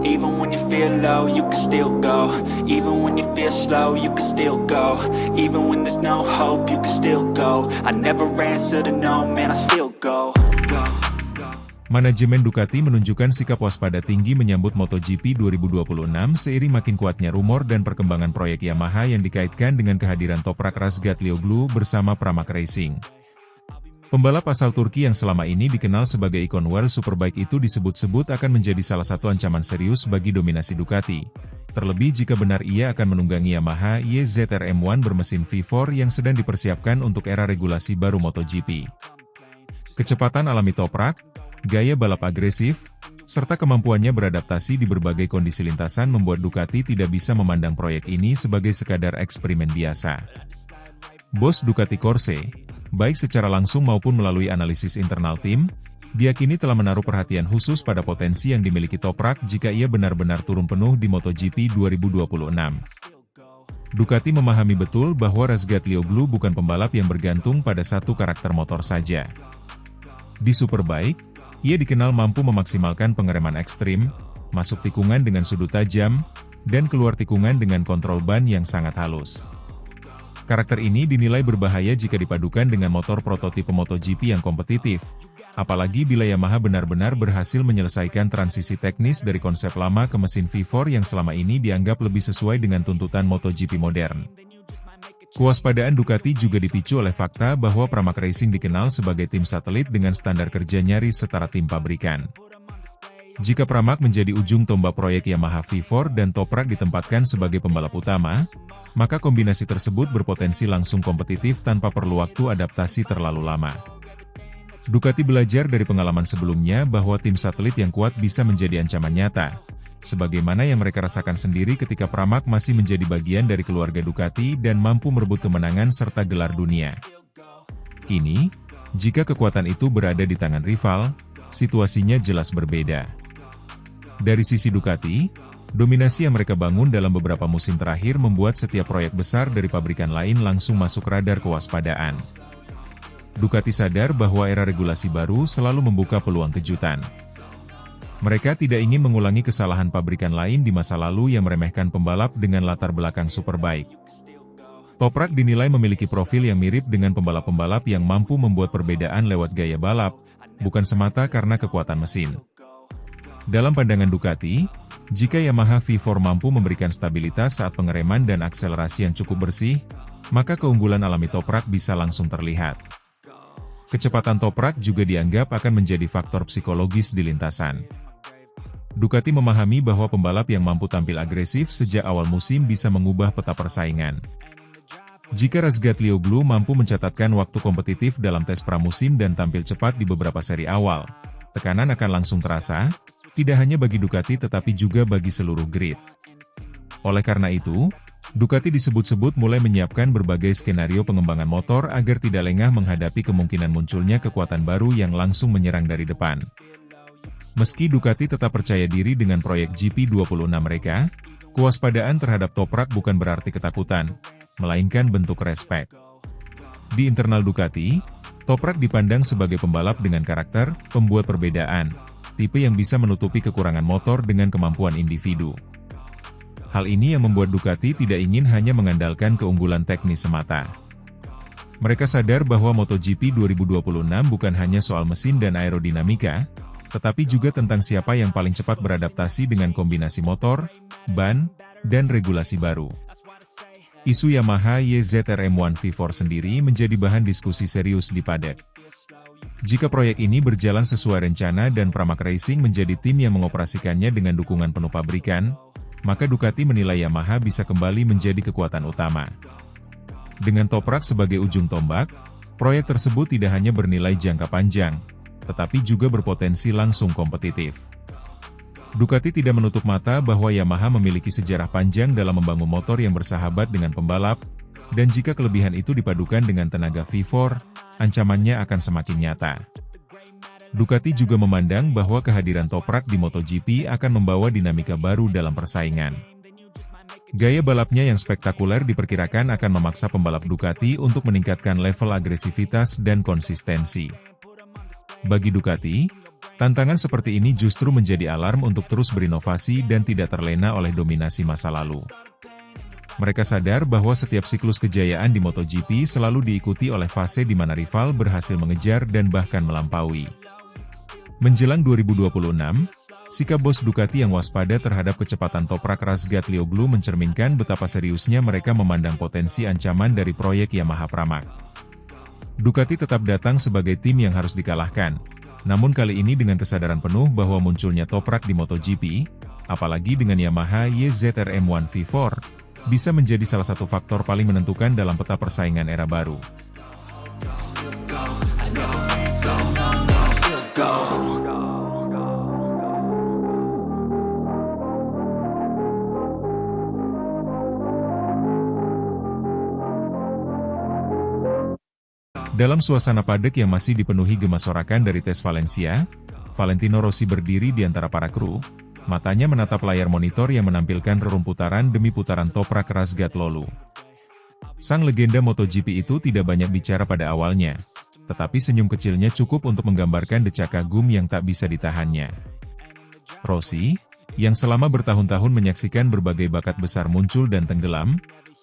Even when you feel low, you can still go. Even when you feel slow, you can still go. Even when there's no hope, you can still go. I never answer to no, man, I still go. Manajemen Ducati menunjukkan sikap waspada tinggi menyambut MotoGP 2026 seiring makin kuatnya rumor dan perkembangan proyek Yamaha yang dikaitkan dengan kehadiran Toprak Razgatlioglu bersama Pramac Racing. Pembalap asal Turki yang selama ini dikenal sebagai ikon World Superbike itu disebut-sebut akan menjadi salah satu ancaman serius bagi dominasi Ducati. Terlebih jika benar ia akan menunggangi Yamaha YZR-M1 bermesin V4 yang sedang dipersiapkan untuk era regulasi baru MotoGP. Kecepatan alami Toprak, gaya balap agresif, serta kemampuannya beradaptasi di berbagai kondisi lintasan membuat Ducati tidak bisa memandang proyek ini sebagai sekadar eksperimen biasa. Bos Ducati Corse, baik secara langsung maupun melalui analisis internal tim, diyakini telah menaruh perhatian khusus pada potensi yang dimiliki Toprak jika ia benar-benar turun penuh di MotoGP 2026. Ducati memahami betul bahwa Razgatlioglu bukan pembalap yang bergantung pada satu karakter motor saja. Di Superbike, ia dikenal mampu memaksimalkan pengereman ekstrim, masuk tikungan dengan sudut tajam, dan keluar tikungan dengan kontrol ban yang sangat halus. Karakter ini dinilai berbahaya jika dipadukan dengan motor prototipe MotoGP yang kompetitif, apalagi bila Yamaha benar-benar berhasil menyelesaikan transisi teknis dari konsep lama ke mesin V4 yang selama ini dianggap lebih sesuai dengan tuntutan MotoGP modern. Kewaspadaan Ducati juga dipicu oleh fakta bahwa Pramac Racing dikenal sebagai tim satelit dengan standar kerja nyaris setara tim pabrikan. Jika Pramac menjadi ujung tombak proyek Yamaha V4 dan Toprak ditempatkan sebagai pembalap utama, maka kombinasi tersebut berpotensi langsung kompetitif tanpa perlu waktu adaptasi terlalu lama. Ducati belajar dari pengalaman sebelumnya bahwa tim satelit yang kuat bisa menjadi ancaman nyata, sebagaimana yang mereka rasakan sendiri ketika Pramac masih menjadi bagian dari keluarga Ducati dan mampu merebut kemenangan serta gelar dunia. Kini, jika kekuatan itu berada di tangan rival, situasinya jelas berbeda. Dari sisi Ducati, dominasi yang mereka bangun dalam beberapa musim terakhir membuat setiap proyek besar dari pabrikan lain langsung masuk radar kewaspadaan. Ducati sadar bahwa era regulasi baru selalu membuka peluang kejutan. Mereka tidak ingin mengulangi kesalahan pabrikan lain di masa lalu yang meremehkan pembalap dengan latar belakang Superbike. Toprak dinilai memiliki profil yang mirip dengan pembalap-pembalap yang mampu membuat perbedaan lewat gaya balap, bukan semata karena kekuatan mesin. Dalam pandangan Ducati, jika Yamaha V4 mampu memberikan stabilitas saat pengereman dan akselerasi yang cukup bersih, maka keunggulan alami Toprak bisa langsung terlihat. Kecepatan Toprak juga dianggap akan menjadi faktor psikologis di lintasan. Ducati memahami bahwa pembalap yang mampu tampil agresif sejak awal musim bisa mengubah peta persaingan. Jika Razgatlioglu mampu mencatatkan waktu kompetitif dalam tes pramusim dan tampil cepat di beberapa seri awal, tekanan akan langsung terasa, tidak hanya bagi Ducati tetapi juga bagi seluruh grid. Oleh karena itu, Ducati disebut-sebut mulai menyiapkan berbagai skenario pengembangan motor agar tidak lengah menghadapi kemungkinan munculnya kekuatan baru yang langsung menyerang dari depan. Meski Ducati tetap percaya diri dengan proyek GP26 mereka, kewaspadaan terhadap Toprak bukan berarti ketakutan, melainkan bentuk respek. Di internal Ducati, Toprak dipandang sebagai pembalap dengan karakter, pembuat perbedaan, tipe yang bisa menutupi kekurangan motor dengan kemampuan individu. Hal ini yang membuat Ducati tidak ingin hanya mengandalkan keunggulan teknis semata. Mereka sadar bahwa MotoGP 2026 bukan hanya soal mesin dan aerodinamika, tetapi juga tentang siapa yang paling cepat beradaptasi dengan kombinasi motor, ban, dan regulasi baru. Isu Yamaha YZR-M1 V4 sendiri menjadi bahan diskusi serius di paddock. Jika proyek ini berjalan sesuai rencana dan Pramac Racing menjadi tim yang mengoperasikannya dengan dukungan penuh pabrikan, maka Ducati menilai Yamaha bisa kembali menjadi kekuatan utama. Dengan Toprak sebagai ujung tombak, proyek tersebut tidak hanya bernilai jangka panjang, tetapi juga berpotensi langsung kompetitif. Ducati tidak menutup mata bahwa Yamaha memiliki sejarah panjang dalam membangun motor yang bersahabat dengan pembalap, dan jika kelebihan itu dipadukan dengan tenaga V4, ancamannya akan semakin nyata. Ducati juga memandang bahwa kehadiran Toprak di MotoGP akan membawa dinamika baru dalam persaingan. Gaya balapnya yang spektakuler diperkirakan akan memaksa pembalap Ducati untuk meningkatkan level agresivitas dan konsistensi. Bagi Ducati, Tantangan seperti ini justru menjadi alarm untuk terus berinovasi dan tidak terlena oleh dominasi masa lalu. Mereka sadar bahwa setiap siklus kejayaan di MotoGP selalu diikuti oleh fase di mana rival berhasil mengejar dan bahkan melampaui. Menjelang 2026, sikap bos Ducati yang waspada terhadap kecepatan Toprak Razgatlioglu mencerminkan betapa seriusnya mereka memandang potensi ancaman dari proyek Yamaha Pramac. Ducati tetap datang sebagai tim yang harus dikalahkan, namun kali ini dengan kesadaran penuh bahwa munculnya Toprak di MotoGP, apalagi dengan Yamaha YZR-M1 V4, bisa menjadi salah satu faktor paling menentukan dalam peta persaingan era baru. Dalam suasana padek yang masih dipenuhi gemasorakan dari tes Valencia, Valentino Rossi berdiri di antara para kru, matanya menatap layar monitor yang menampilkan rerumputaran demi putaran Toprak Razgatlioglu. Sang legenda MotoGP itu tidak banyak bicara pada awalnya, tetapi senyum kecilnya cukup untuk menggambarkan decak kagum yang tak bisa ditahannya. Rossi, yang selama bertahun-tahun menyaksikan berbagai bakat besar muncul dan tenggelam,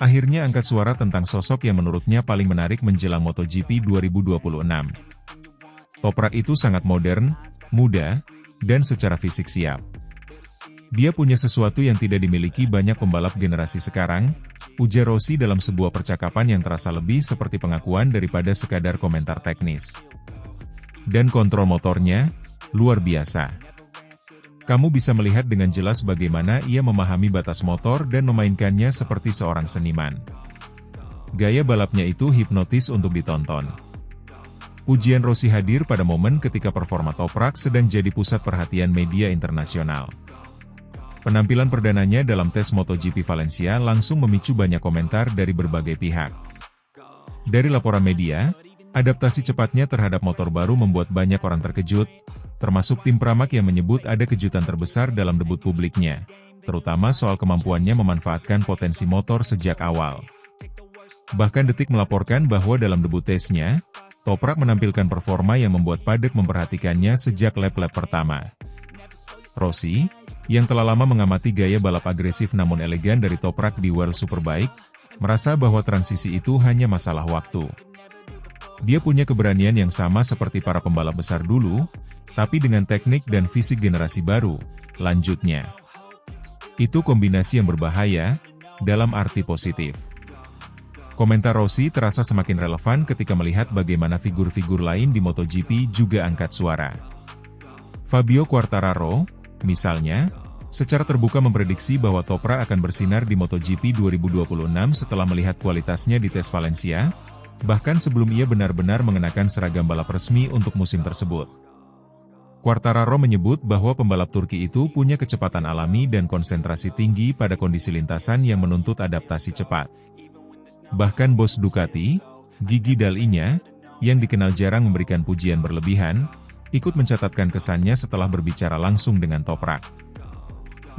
akhirnya angkat suara tentang sosok yang menurutnya paling menarik menjelang MotoGP 2026. Toprak itu sangat modern, muda, dan secara fisik siap. Dia punya sesuatu yang tidak dimiliki banyak pembalap generasi sekarang, ujar Rossi dalam sebuah percakapan yang terasa lebih seperti pengakuan daripada sekadar komentar teknis. Dan kontrol motornya, luar biasa. Kamu bisa melihat dengan jelas bagaimana ia memahami batas motor dan memainkannya seperti seorang seniman. Gaya balapnya itu hipnotis untuk ditonton. Pujian Rossi hadir pada momen ketika performa Toprak sedang jadi pusat perhatian media internasional. Penampilan perdananya dalam tes MotoGP Valencia langsung memicu banyak komentar dari berbagai pihak. Dari laporan media, adaptasi cepatnya terhadap motor baru membuat banyak orang terkejut, termasuk tim Pramac yang menyebut ada kejutan terbesar dalam debut publiknya, terutama soal kemampuannya memanfaatkan potensi motor sejak awal. Bahkan Detik melaporkan bahwa dalam debut tesnya, Toprak menampilkan performa yang membuat padek memperhatikannya sejak lap-lap pertama. Rossi, yang telah lama mengamati gaya balap agresif namun elegan dari Toprak di World Superbike, merasa bahwa transisi itu hanya masalah waktu. Dia punya keberanian yang sama seperti para pembalap besar dulu, tapi dengan teknik dan fisik generasi baru, lanjutnya. Itu kombinasi yang berbahaya, dalam arti positif. Komentar Rossi terasa semakin relevan ketika melihat bagaimana figur-figur lain di MotoGP juga angkat suara. Fabio Quartararo, misalnya, secara terbuka memprediksi bahwa Toprak akan bersinar di MotoGP 2026 setelah melihat kualitasnya di tes Valencia, bahkan sebelum ia benar-benar mengenakan seragam balap resmi untuk musim tersebut. Quartararo menyebut bahwa pembalap Turki itu punya kecepatan alami dan konsentrasi tinggi pada kondisi lintasan yang menuntut adaptasi cepat. Bahkan bos Ducati, Gigi Dall'Igna, yang dikenal jarang memberikan pujian berlebihan, ikut mencatatkan kesannya setelah berbicara langsung dengan Toprak.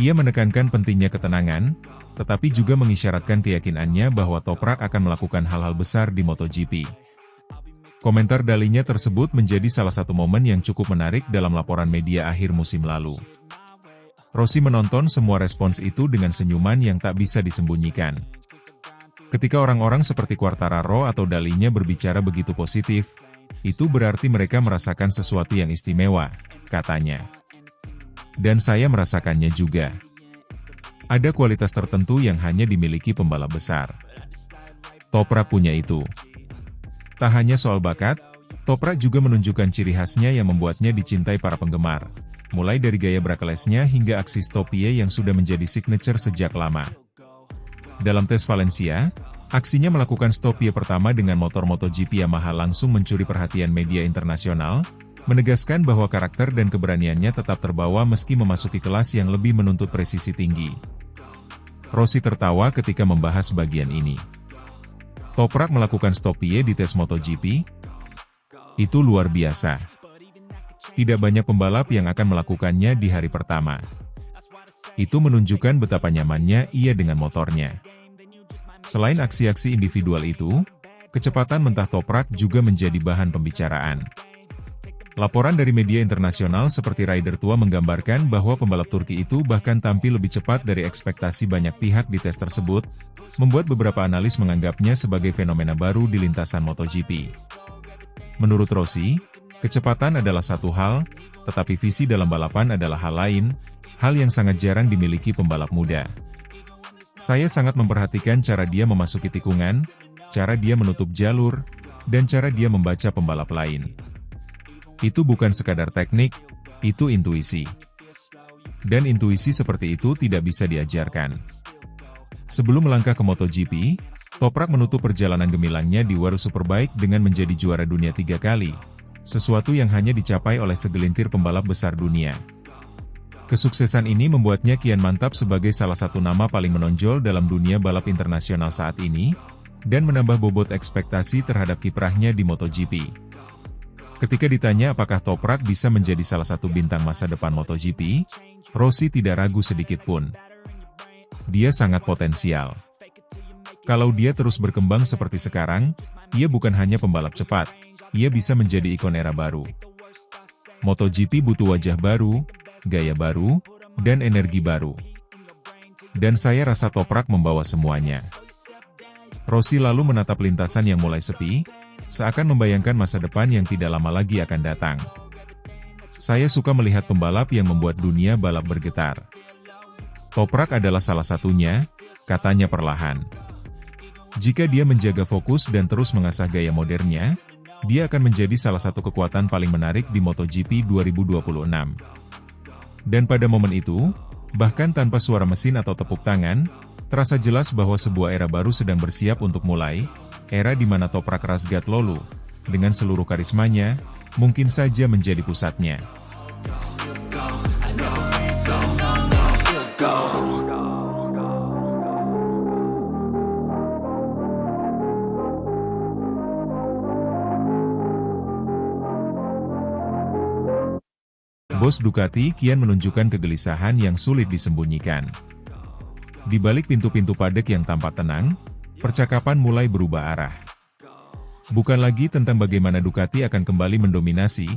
Ia menekankan pentingnya ketenangan, tetapi juga mengisyaratkan keyakinannya bahwa Toprak akan melakukan hal-hal besar di MotoGP. Komentar Dall'Igna tersebut menjadi salah satu momen yang cukup menarik dalam laporan media akhir musim lalu. Rossi menonton semua respons itu dengan senyuman yang tak bisa disembunyikan. Ketika orang-orang seperti Quartararo atau Dall'Igna berbicara begitu positif, itu berarti mereka merasakan sesuatu yang istimewa, katanya. Dan saya merasakannya juga. Ada kualitas tertentu yang hanya dimiliki pembalap besar. Toprak punya itu. Tak hanya soal bakat, Toprak juga menunjukkan ciri khasnya yang membuatnya dicintai para penggemar, mulai dari gaya brakelesnya hingga aksi stopie yang sudah menjadi signature sejak lama. Dalam tes Valencia, aksinya melakukan stopie pertama dengan motor MotoGP Yamaha langsung mencuri perhatian media internasional, menegaskan bahwa karakter dan keberaniannya tetap terbawa meski memasuki kelas yang lebih menuntut presisi tinggi. Rossi tertawa ketika membahas bagian ini. Toprak melakukan stopie di tes MotoGP? Itu luar biasa. Tidak banyak pembalap yang akan melakukannya di hari pertama. Itu menunjukkan betapa nyamannya ia dengan motornya. Selain aksi-aksi individual itu, kecepatan mentah Toprak juga menjadi bahan pembicaraan. Laporan dari media internasional seperti Rider Tua menggambarkan bahwa pembalap Turki itu bahkan tampil lebih cepat dari ekspektasi banyak pihak di tes tersebut, membuat beberapa analis menganggapnya sebagai fenomena baru di lintasan MotoGP. Menurut Rossi, kecepatan adalah satu hal, tetapi visi dalam balapan adalah hal lain, hal yang sangat jarang dimiliki pembalap muda. Saya sangat memperhatikan cara dia memasuki tikungan, cara dia menutup jalur, dan cara dia membaca pembalap lain. Itu bukan sekadar teknik, itu intuisi. Dan intuisi seperti itu tidak bisa diajarkan. Sebelum melangkah ke MotoGP, Toprak menutup perjalanan gemilangnya di World Superbike dengan menjadi juara dunia 3 kali, sesuatu yang hanya dicapai oleh segelintir pembalap besar dunia. Kesuksesan ini membuatnya kian mantap sebagai salah satu nama paling menonjol dalam dunia balap internasional saat ini, dan menambah bobot ekspektasi terhadap kiprahnya di MotoGP. Ketika ditanya apakah Toprak bisa menjadi salah satu bintang masa depan MotoGP, Rossi tidak ragu sedikit pun. Dia sangat potensial. Kalau dia terus berkembang seperti sekarang, ia bukan hanya pembalap cepat, ia bisa menjadi ikon era baru. MotoGP butuh wajah baru, gaya baru, dan energi baru. Dan saya rasa Toprak membawa semuanya. Rossi lalu menatap lintasan yang mulai sepi, seakan membayangkan masa depan yang tidak lama lagi akan datang. Saya suka melihat pembalap yang membuat dunia balap bergetar. Toprak adalah salah satunya, katanya perlahan. Jika dia menjaga fokus dan terus mengasah gaya modernnya, dia akan menjadi salah satu kekuatan paling menarik di MotoGP 2026. Dan pada momen itu, bahkan tanpa suara mesin atau tepuk tangan, terasa jelas bahwa sebuah era baru sedang bersiap untuk mulai, era di mana Toprak Razgatlioglu, dengan seluruh karismanya, mungkin saja menjadi pusatnya. Bos Ducati kian menunjukkan kegelisahan yang sulit disembunyikan. Di balik pintu-pintu padek yang tampak tenang, percakapan mulai berubah arah. Bukan lagi tentang bagaimana Ducati akan kembali mendominasi,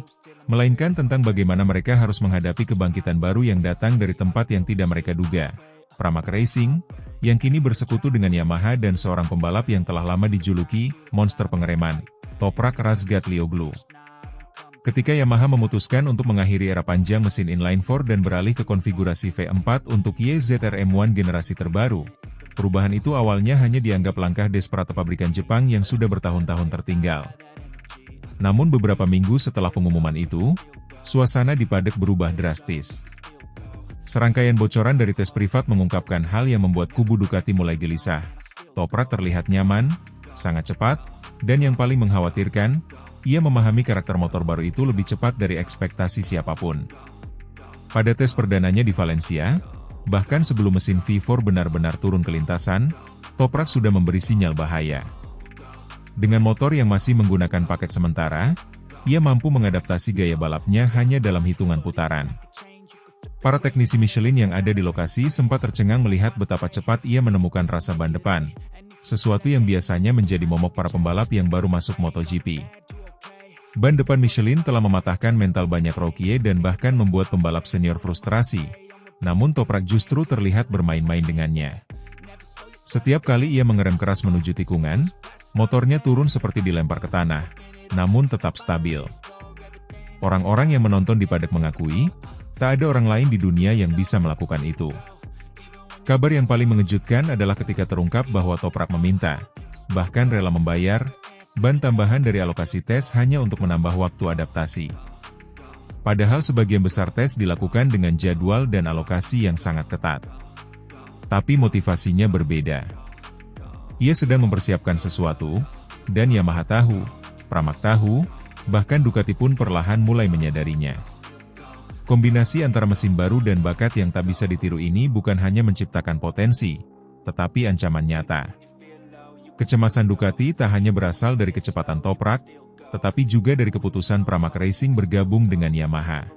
melainkan tentang bagaimana mereka harus menghadapi kebangkitan baru yang datang dari tempat yang tidak mereka duga. Pramac Racing, yang kini bersekutu dengan Yamaha dan seorang pembalap yang telah lama dijuluki monster pengereman, Toprak Razgatlioglu. Ketika Yamaha memutuskan untuk mengakhiri era panjang mesin inline-4 dan beralih ke konfigurasi V4 untuk YZR-M1 generasi terbaru, perubahan itu awalnya hanya dianggap langkah desperat pabrikan Jepang yang sudah bertahun-tahun tertinggal. Namun beberapa minggu setelah pengumuman itu, suasana di paddock berubah drastis. Serangkaian bocoran dari tes privat mengungkapkan hal yang membuat kubu Ducati mulai gelisah. Toprak terlihat nyaman, sangat cepat, dan yang paling mengkhawatirkan, ia memahami karakter motor baru itu lebih cepat dari ekspektasi siapapun. Pada tes perdananya di Valencia, bahkan sebelum mesin V4 benar-benar turun ke lintasan, Toprak sudah memberi sinyal bahaya. Dengan motor yang masih menggunakan paket sementara, ia mampu mengadaptasi gaya balapnya hanya dalam hitungan putaran. Para teknisi Michelin yang ada di lokasi sempat tercengang melihat betapa cepat ia menemukan rasa ban depan, sesuatu yang biasanya menjadi momok para pembalap yang baru masuk MotoGP. Ban depan Michelin telah mematahkan mental banyak rookie dan bahkan membuat pembalap senior frustrasi, namun Toprak justru terlihat bermain-main dengannya. Setiap kali ia mengerem keras menuju tikungan, motornya turun seperti dilempar ke tanah, namun tetap stabil. Orang-orang yang menonton di paddock mengakui, tak ada orang lain di dunia yang bisa melakukan itu. Kabar yang paling mengejutkan adalah ketika terungkap bahwa Toprak meminta, bahkan rela membayar, ban tambahan dari alokasi tes hanya untuk menambah waktu adaptasi. Padahal sebagian besar tes dilakukan dengan jadwal dan alokasi yang sangat ketat. Tapi motivasinya berbeda. Ia sedang mempersiapkan sesuatu, dan Yamaha tahu, Pramac tahu, bahkan Ducati pun perlahan mulai menyadarinya. Kombinasi antara mesin baru dan bakat yang tak bisa ditiru ini bukan hanya menciptakan potensi, tetapi ancaman nyata. Kecemasan Ducati tak hanya berasal dari kecepatan Toprak, tetapi juga dari keputusan Pramac Racing bergabung dengan Yamaha.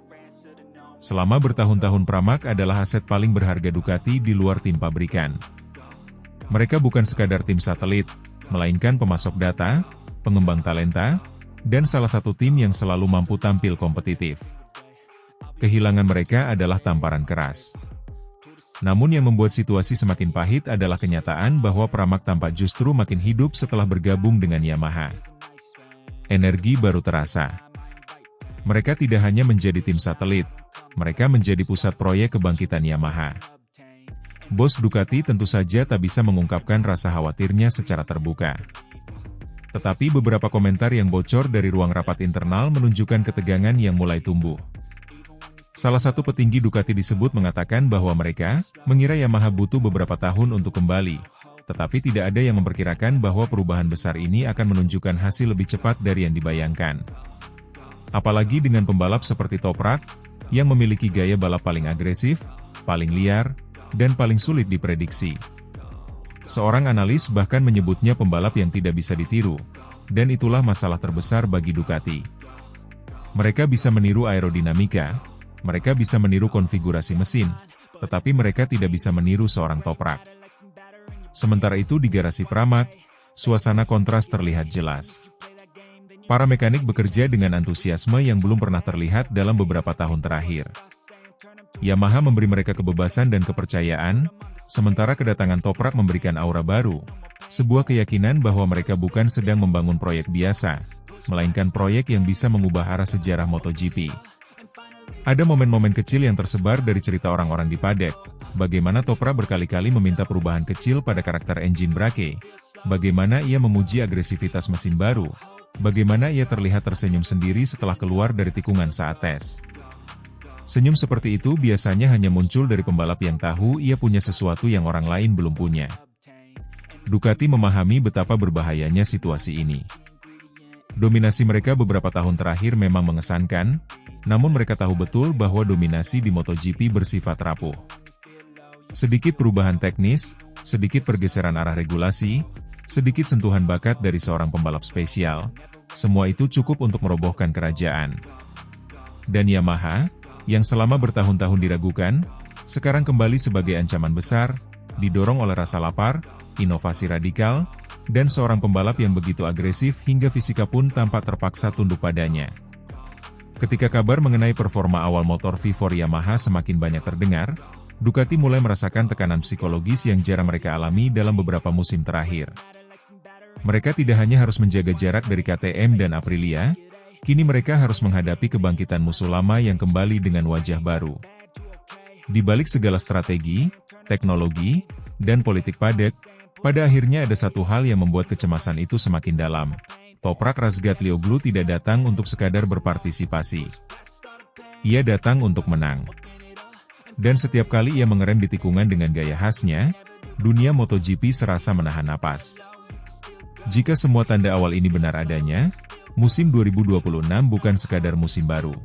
Selama bertahun-tahun Pramac adalah aset paling berharga Ducati di luar tim pabrikan. Mereka bukan sekadar tim satelit, melainkan pemasok data, pengembang talenta, dan salah satu tim yang selalu mampu tampil kompetitif. Kehilangan mereka adalah tamparan keras. Namun yang membuat situasi semakin pahit adalah kenyataan bahwa Pramac tampak justru makin hidup setelah bergabung dengan Yamaha. Energi baru terasa. Mereka tidak hanya menjadi tim satelit, mereka menjadi pusat proyek kebangkitan Yamaha. Bos Ducati tentu saja tak bisa mengungkapkan rasa khawatirnya secara terbuka. Tetapi beberapa komentar yang bocor dari ruang rapat internal menunjukkan ketegangan yang mulai tumbuh. Salah satu petinggi Ducati disebut mengatakan bahwa mereka mengira Yamaha butuh beberapa tahun untuk kembali, tetapi tidak ada yang memperkirakan bahwa perubahan besar ini akan menunjukkan hasil lebih cepat dari yang dibayangkan. Apalagi dengan pembalap seperti Toprak, yang memiliki gaya balap paling agresif, paling liar, dan paling sulit diprediksi. Seorang analis bahkan menyebutnya pembalap yang tidak bisa ditiru, dan itulah masalah terbesar bagi Ducati. Mereka bisa meniru aerodinamika, mereka bisa meniru konfigurasi mesin, tetapi mereka tidak bisa meniru seorang Toprak. Sementara itu di garasi Pramac, suasana kontras terlihat jelas. Para mekanik bekerja dengan antusiasme yang belum pernah terlihat dalam beberapa tahun terakhir. Yamaha memberi mereka kebebasan dan kepercayaan, sementara kedatangan Toprak memberikan aura baru, sebuah keyakinan bahwa mereka bukan sedang membangun proyek biasa, melainkan proyek yang bisa mengubah arah sejarah MotoGP. Ada momen-momen kecil yang tersebar dari cerita orang-orang di paddock, bagaimana Toprak berkali-kali meminta perubahan kecil pada karakter engine brake, bagaimana ia memuji agresivitas mesin baru, bagaimana ia terlihat tersenyum sendiri setelah keluar dari tikungan saat tes. Senyum seperti itu biasanya hanya muncul dari pembalap yang tahu ia punya sesuatu yang orang lain belum punya. Ducati memahami betapa berbahayanya situasi ini. Dominasi mereka beberapa tahun terakhir memang mengesankan, namun mereka tahu betul bahwa dominasi di MotoGP bersifat rapuh. Sedikit perubahan teknis, sedikit pergeseran arah regulasi, sedikit sentuhan bakat dari seorang pembalap spesial, semua itu cukup untuk merobohkan kerajaan. Dan Yamaha, yang selama bertahun-tahun diragukan, sekarang kembali sebagai ancaman besar, didorong oleh rasa lapar, inovasi radikal, dan seorang pembalap yang begitu agresif hingga fisika pun tampak terpaksa tunduk padanya. Ketika kabar mengenai performa awal motor V4 Yamaha semakin banyak terdengar, Ducati mulai merasakan tekanan psikologis yang jarang mereka alami dalam beberapa musim terakhir. Mereka tidak hanya harus menjaga jarak dari KTM dan Aprilia, kini mereka harus menghadapi kebangkitan musuh lama yang kembali dengan wajah baru. Di balik segala strategi, teknologi, dan politik paddock, pada akhirnya ada satu hal yang membuat kecemasan itu semakin dalam. Toprak Razgatlioglu tidak datang untuk sekadar berpartisipasi. Ia datang untuk menang. Dan setiap kali ia mengerem di tikungan dengan gaya khasnya, dunia MotoGP serasa menahan napas. Jika semua tanda awal ini benar adanya, musim 2026 bukan sekadar musim baru.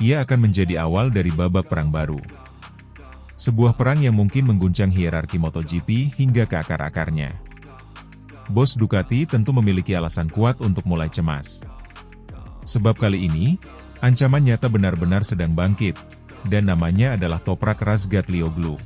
Ia akan menjadi awal dari babak perang baru. Sebuah perang yang mungkin mengguncang hierarki MotoGP hingga ke akar-akarnya. Bos Ducati tentu memiliki alasan kuat untuk mulai cemas. Sebab kali ini, ancaman nyata benar-benar sedang bangkit, dan namanya adalah Toprak Razgatlioglu.